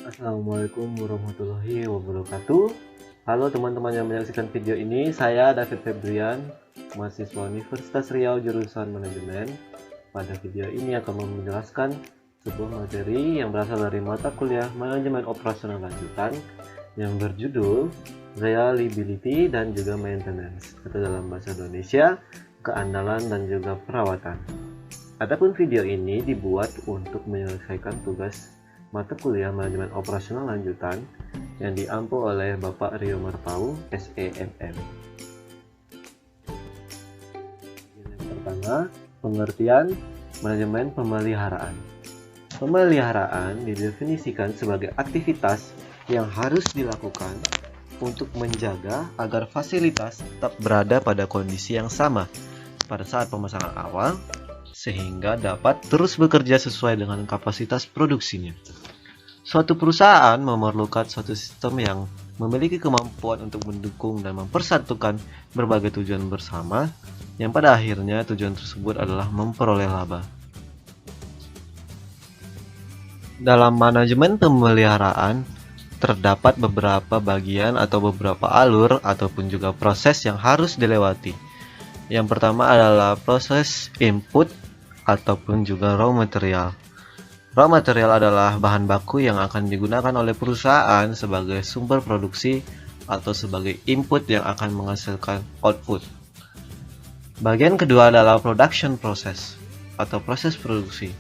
Assalamualaikum warahmatullahi wabarakatuh. Halo teman-teman yang menyaksikan video ini, saya David Febrian, mahasiswa Universitas Riau jurusan Manajemen. Pada video ini akan menjelaskan sebuah materi yang berasal dari mata kuliah Manajemen Operasional Lanjutan yang berjudul Reliability dan juga Maintenance, atau dalam bahasa Indonesia, keandalan dan juga perawatan. Adapun video ini dibuat untuk menyelesaikan tugas mata kuliah Manajemen Operasional Lanjutan yang diampu oleh Bapak Rio Marpau, SEMM. Yang pertama, pengertian manajemen pemeliharaan. Pemeliharaan didefinisikan sebagai aktivitas yang harus dilakukan untuk menjaga agar fasilitas tetap berada pada kondisi yang sama pada saat pemasangan awal, sehingga dapat terus bekerja sesuai dengan kapasitas produksinya. Suatu perusahaan memerlukan suatu sistem yang memiliki kemampuan untuk mendukung dan mempersatukan berbagai tujuan bersama, yang pada akhirnya tujuan tersebut adalah memperoleh laba. Dalam manajemen pemeliharaan, terdapat beberapa bagian atau beberapa alur ataupun juga proses yang harus dilewati. Yang pertama adalah proses input ataupun juga raw material. Raw material adalah bahan baku yang akan digunakan oleh perusahaan sebagai sumber produksi atau sebagai input yang akan menghasilkan output. Bagian kedua adalah production process atau proses produksi,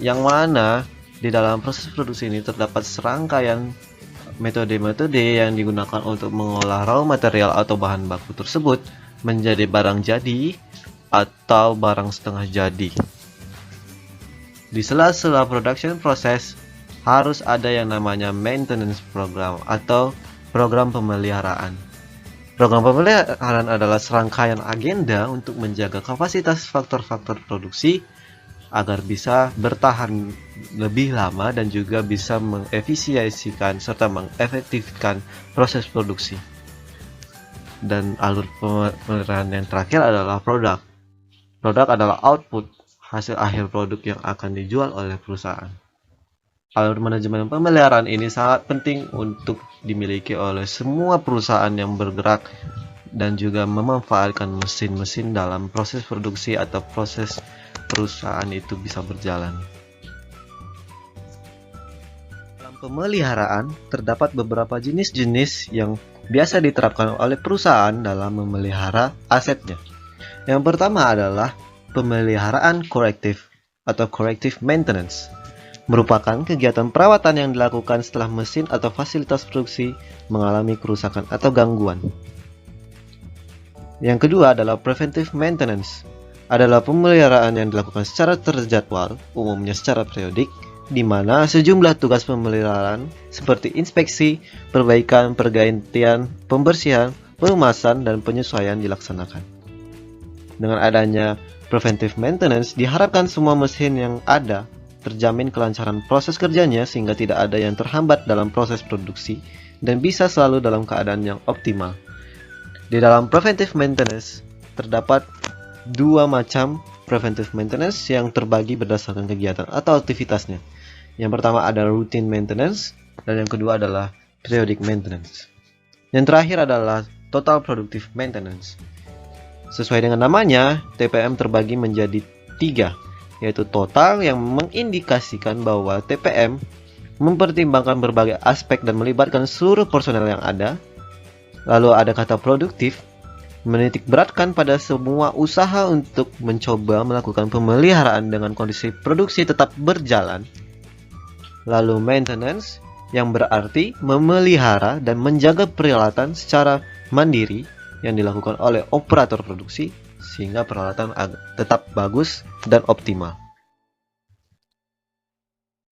yang mana di dalam proses produksi ini terdapat serangkaian metode-metode yang digunakan untuk mengolah raw material atau bahan baku tersebut menjadi barang jadi atau barang setengah jadi. Di sela-sela production process harus ada yang namanya maintenance program atau program pemeliharaan. Program pemeliharaan adalah serangkaian agenda untuk menjaga kapasitas faktor-faktor produksi agar bisa bertahan lebih lama dan juga bisa mengefisiensikan serta mengefektifkan proses produksi. Dan alur pemeliharaan yang terakhir adalah produk. Produk adalah output, hasil akhir produk yang akan dijual oleh perusahaan. Alur manajemen pemeliharaan ini sangat penting untuk dimiliki oleh semua perusahaan yang bergerak dan juga memanfaatkan mesin-mesin dalam proses produksi atau proses perusahaan itu bisa berjalan. Dalam pemeliharaan terdapat beberapa jenis-jenis yang biasa diterapkan oleh perusahaan dalam memelihara asetnya. Yang pertama adalah pemeliharaan korektif atau corrective maintenance, merupakan kegiatan perawatan yang dilakukan setelah mesin atau fasilitas produksi mengalami kerusakan atau gangguan. Yang kedua adalah preventive maintenance, adalah pemeliharaan yang dilakukan secara terjadwal, umumnya secara periodik, di mana sejumlah tugas pemeliharaan seperti inspeksi, perbaikan, pergantian, pembersihan, pelumasan, dan penyesuaian dilaksanakan. Dengan adanya preventive maintenance, diharapkan semua mesin yang ada terjamin kelancaran proses kerjanya sehingga tidak ada yang terhambat dalam proses produksi dan bisa selalu dalam keadaan yang optimal. Di dalam preventive maintenance terdapat dua macam preventive maintenance yang terbagi berdasarkan kegiatan atau aktivitasnya. Yang pertama ada routine maintenance dan yang kedua adalah periodic maintenance. Yang terakhir adalah total productive maintenance. Sesuai dengan namanya, TPM terbagi menjadi 3, yaitu total yang mengindikasikan bahwa TPM mempertimbangkan berbagai aspek dan melibatkan seluruh personel yang ada. Lalu ada kata produktif, menitik beratkan pada semua usaha untuk mencoba melakukan pemeliharaan dengan kondisi produksi tetap berjalan. Lalu maintenance, yang berarti memelihara dan menjaga peralatan secara mandiri yang dilakukan oleh operator produksi sehingga peralatan tetap bagus dan optimal.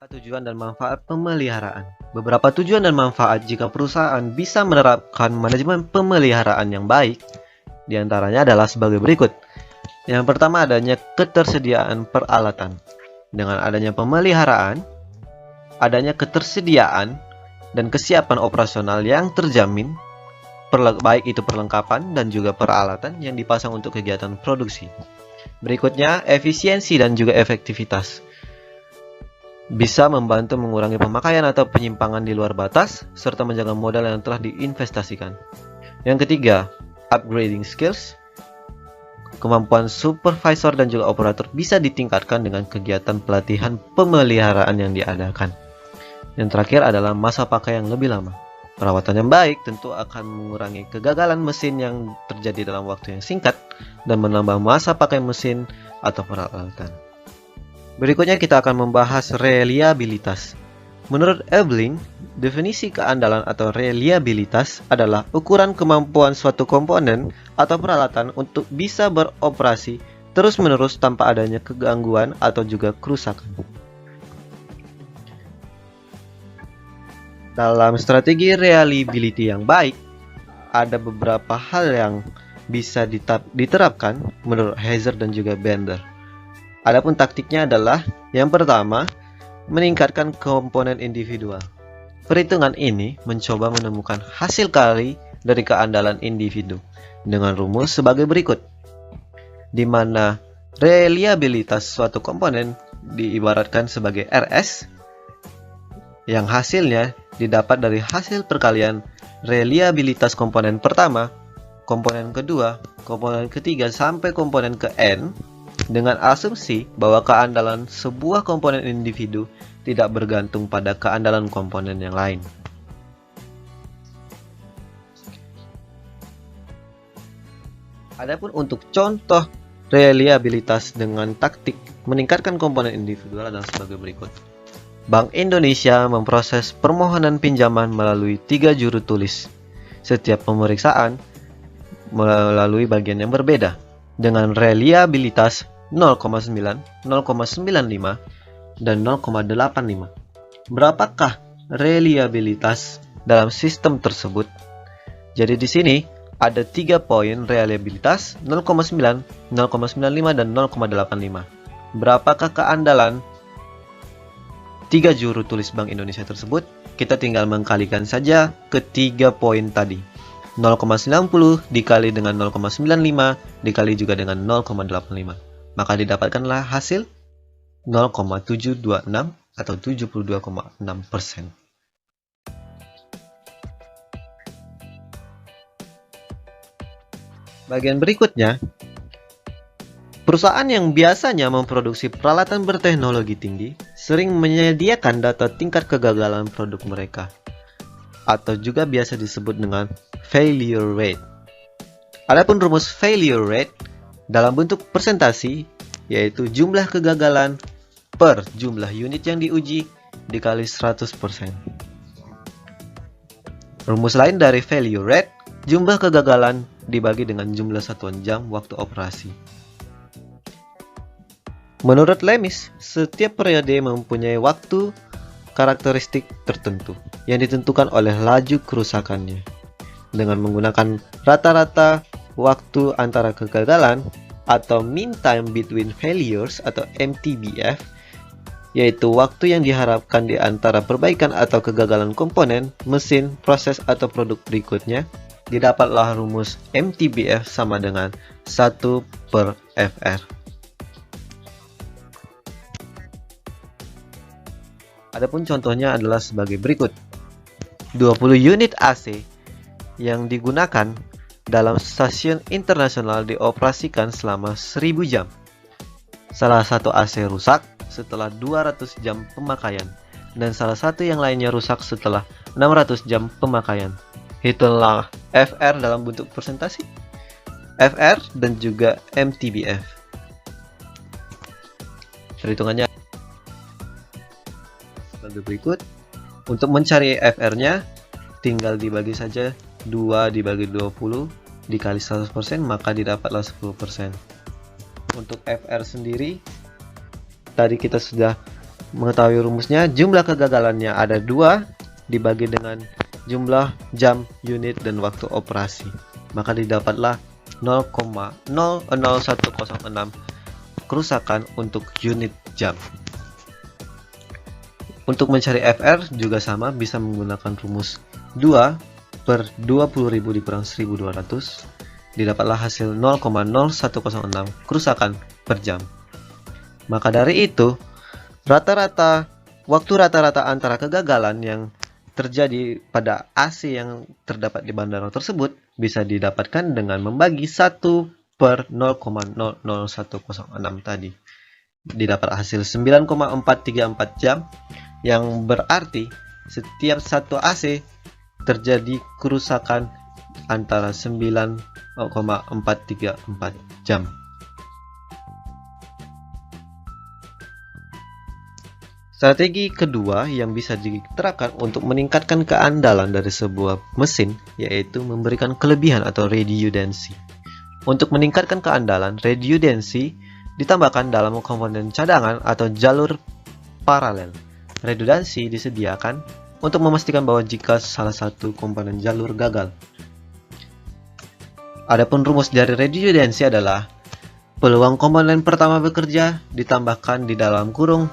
Tujuan dan manfaat pemeliharaan. Beberapa tujuan dan manfaat jika perusahaan bisa menerapkan manajemen pemeliharaan yang baik, diantaranya adalah sebagai berikut. Yang pertama adanya ketersediaan peralatan. Dengan adanya pemeliharaan, adanya ketersediaan dan kesiapan operasional yang terjamin, baik itu perlengkapan dan juga peralatan yang dipasang untuk kegiatan produksi. Berikutnya, efisiensi dan juga efektivitas. bisa membantu mengurangi pemakaian atau penyimpangan di luar batas, serta menjaga modal yang telah diinvestasikan. Yang ketiga, upgrading skills. Kemampuan supervisor dan juga operator bisa ditingkatkan dengan kegiatan pelatihan pemeliharaan yang diadakan. Yang terakhir adalah masa pakai yang lebih lama. Perawatan yang baik tentu akan mengurangi kegagalan mesin yang terjadi dalam waktu yang singkat dan menambah masa pakai mesin atau peralatan. Berikutnya kita akan membahas reliabilitas. Menurut Ebling, definisi keandalan atau reliabilitas adalah ukuran kemampuan suatu komponen atau peralatan untuk bisa beroperasi terus-menerus tanpa adanya kegangguan atau juga kerusakan. Dalam strategi reliability yang baik, ada beberapa hal yang bisa diterapkan menurut Heiser dan juga Bender. Adapun taktiknya adalah yang pertama, meningkatkan komponen individual. Perhitungan ini mencoba menemukan hasil kali dari keandalan individu dengan rumus sebagai berikut, di mana reliabilitas suatu komponen diibaratkan sebagai RS, yang hasilnya didapat dari hasil perkalian reliabilitas komponen pertama, komponen kedua, komponen ketiga, sampai komponen ke N, dengan asumsi bahwa keandalan sebuah komponen individu tidak bergantung pada keandalan komponen yang lain. Adapun untuk contoh reliabilitas dengan taktik meningkatkan komponen individual adalah sebagai berikut. Bank Indonesia memproses permohonan pinjaman melalui 3 juru tulis. Setiap pemeriksaan melalui bagian yang berbeda dengan reliabilitas 0,9, 0,95, dan 0,85. Berapakah reliabilitas dalam sistem tersebut? Jadi di sini ada 3 poin reliabilitas, 0,9, 0,95, dan 0,85. Berapakah keandalan 3 juru tulis Bank Indonesia tersebut? Kita tinggal mengkalikan saja ke 3 poin tadi. 0,90 dikali dengan 0,95 dikali juga dengan 0,85. Maka didapatkanlah hasil 0,726 atau 72,6%. Bagian berikutnya, perusahaan yang biasanya memproduksi peralatan berteknologi tinggi sering menyediakan data tingkat kegagalan produk mereka, atau juga biasa disebut dengan failure rate. Adapun rumus failure rate dalam bentuk persentasi, yaitu jumlah kegagalan per jumlah unit yang diuji dikali 100%. Rumus lain dari failure rate, jumlah kegagalan dibagi dengan jumlah satuan jam waktu operasi. Menurut Lemis, setiap periode mempunyai waktu karakteristik tertentu yang ditentukan oleh laju kerusakannya. Dengan menggunakan rata-rata waktu antara kegagalan atau mean time between failures atau MTBF, yaitu waktu yang diharapkan di antara perbaikan atau kegagalan komponen, mesin, proses atau produk berikutnya, didapatlah rumus MTBF sama dengan 1/FR. Adapun contohnya adalah sebagai berikut. 20 unit AC yang digunakan dalam stasiun internasional dioperasikan selama 1000 jam. Salah satu AC rusak setelah 200 jam pemakaian, dan salah satu yang lainnya rusak setelah 600 jam pemakaian. Hitunglah FR dalam bentuk persentase, FR dan juga MTBF. Perhitungannya sebagai berikut. Untuk mencari FR-nya, tinggal dibagi saja 2 dibagi 20 dikali 100%, maka didapatlah 10%. Untuk FR sendiri, tadi kita sudah mengetahui rumusnya. Jumlah kegagalannya ada 2 dibagi dengan jumlah jam, unit, dan waktu operasi, maka didapatlah 0,00106 kerusakan untuk unit jam. Untuk mencari FR juga sama, bisa menggunakan rumus 2/20.000 dikurang 1200, didapatlah hasil 0,0106 kerusakan per jam. Maka dari itu, rata-rata waktu rata-rata antara kegagalan yang terjadi pada AC yang terdapat di bandara tersebut bisa didapatkan dengan membagi 1/0,00106 tadi. Didapat hasil 9,434 jam, yang berarti setiap satu AC terjadi kerusakan antara 9,434 jam. Strategi kedua yang bisa diterapkan untuk meningkatkan keandalan dari sebuah mesin yaitu memberikan kelebihan atau redundancy. Untuk meningkatkan keandalan, redundancy ditambahkan dalam komponen cadangan atau jalur paralel. Redundancy disediakan untuk memastikan bahwa jika salah satu komponen jalur gagal. Adapun rumus dari redundancy adalah peluang komponen pertama bekerja ditambahkan di dalam kurung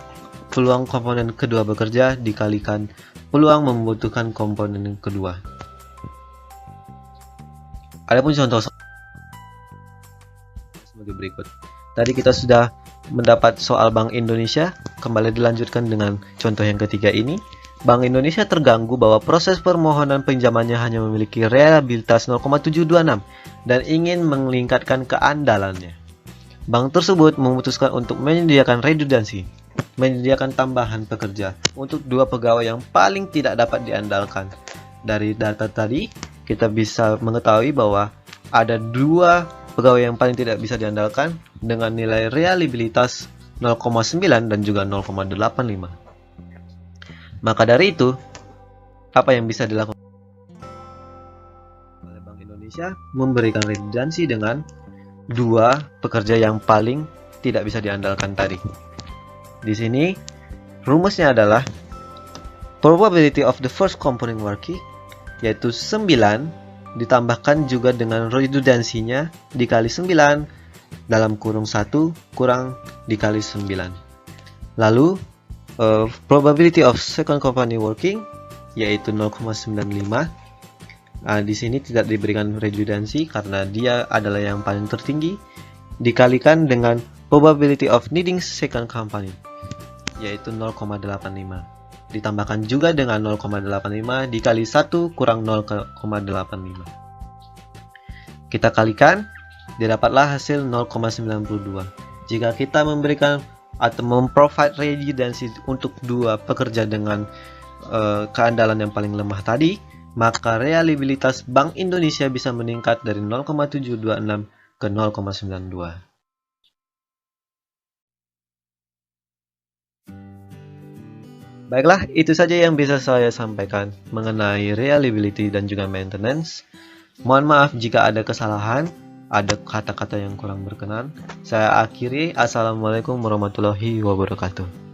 peluang komponen kedua bekerja dikalikan peluang membutuhkan komponen kedua. Adapun contoh sebagai berikut. Tadi kita sudah mendapat soal Bank Indonesia, kembali dilanjutkan dengan contoh yang ketiga ini. Bank Indonesia terganggu bahwa proses permohonan pinjamannya hanya memiliki reliabilitas 0,726 dan ingin meningkatkan keandalannya. Bank tersebut memutuskan untuk menyediakan redundancy, menyediakan tambahan pekerja untuk dua pegawai yang paling tidak dapat diandalkan. Dari data tadi, kita bisa mengetahui bahwa ada dua pegawai yang paling tidak bisa diandalkan dengan nilai reliabilitas 0,9 dan juga 0,85. Maka dari itu, apa yang bisa dilakukan oleh Bank Indonesia? Memberikan redundancy dengan dua pekerja yang paling tidak bisa diandalkan tadi. Di sini rumusnya adalah probability of the first component working, yaitu 9 ditambahkan juga dengan redundancy-nya dikali 9 dalam kurung 1 kurang dikali 9. Lalu probability of second component working yaitu 0,95. Di sini tidak diberikan redundancy karena dia adalah yang paling tertinggi, dikalikan dengan probability of needing second component yaitu 0,85, ditambahkan juga dengan 0,85 dikali 1 kurang 0,85. Kita kalikan, didapatlah hasil 0,92. Jika kita memberikan atau memprovide redundancy untuk dua pekerja dengan keandalan yang paling lemah tadi, maka reliabilitas Bank Indonesia bisa meningkat dari 0,726 ke 0,92. Baiklah, itu saja yang bisa saya sampaikan mengenai reliability dan juga maintenance. Mohon maaf jika ada kesalahan, ada kata-kata yang kurang berkenan. Saya akhiri, Assalamualaikum warahmatullahi wabarakatuh.